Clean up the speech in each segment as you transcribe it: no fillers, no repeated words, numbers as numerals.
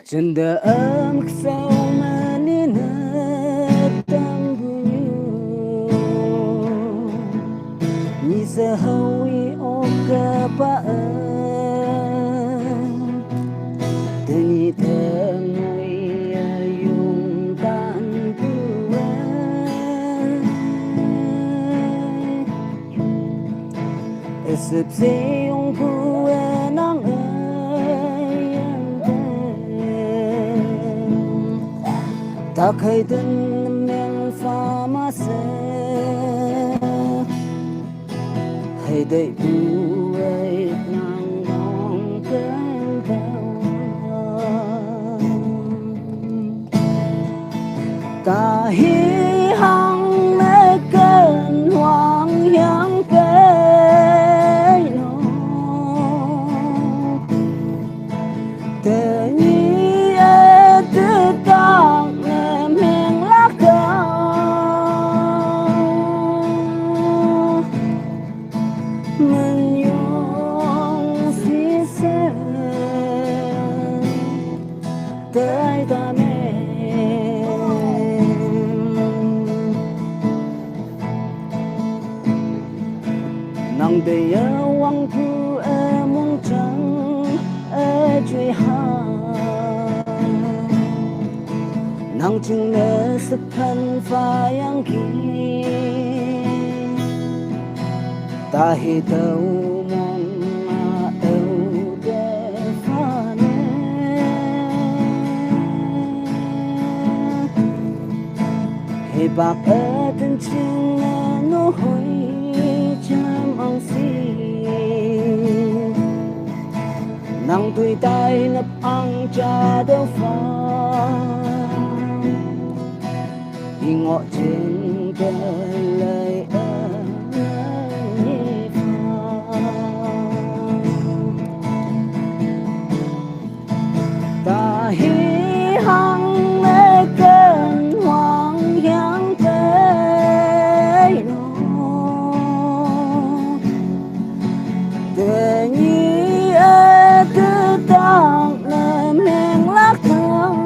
Cendaan kesau maninat tambunyu Ni sahawi o kapaan Tani tangoy ayong tantuan Esep siyong buwan ang ta khơi tin men pha ma se hay đầy buổi nắng nóng cơn đau ta hi hằng mê cơn hoang nhang cây nó tự nhiên tự ta tới ta mê nàng đầy ở quang thu ở muôn trắng ở truy hà nàng chừng nỡ sức thân phải ăn kỳ ta hi tàu mong bạc ở thân chừng nó hối chăm ông si nàng tuổi tay ngập ăn trà đâu pha đi ngọ trên cây lời ở nhẹ pha ta hi hằng mê cơn hoang nhang cây nó tự nhiên tự tặng là mình lắc thang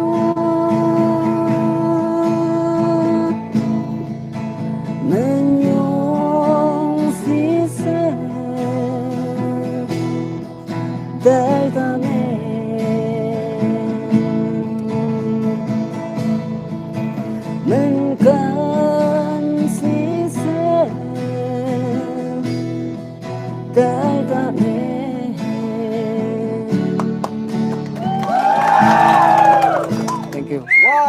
mình nhung xí xơ tới ta mê mình cần xí xơ tới ta mê Thank you. Wow.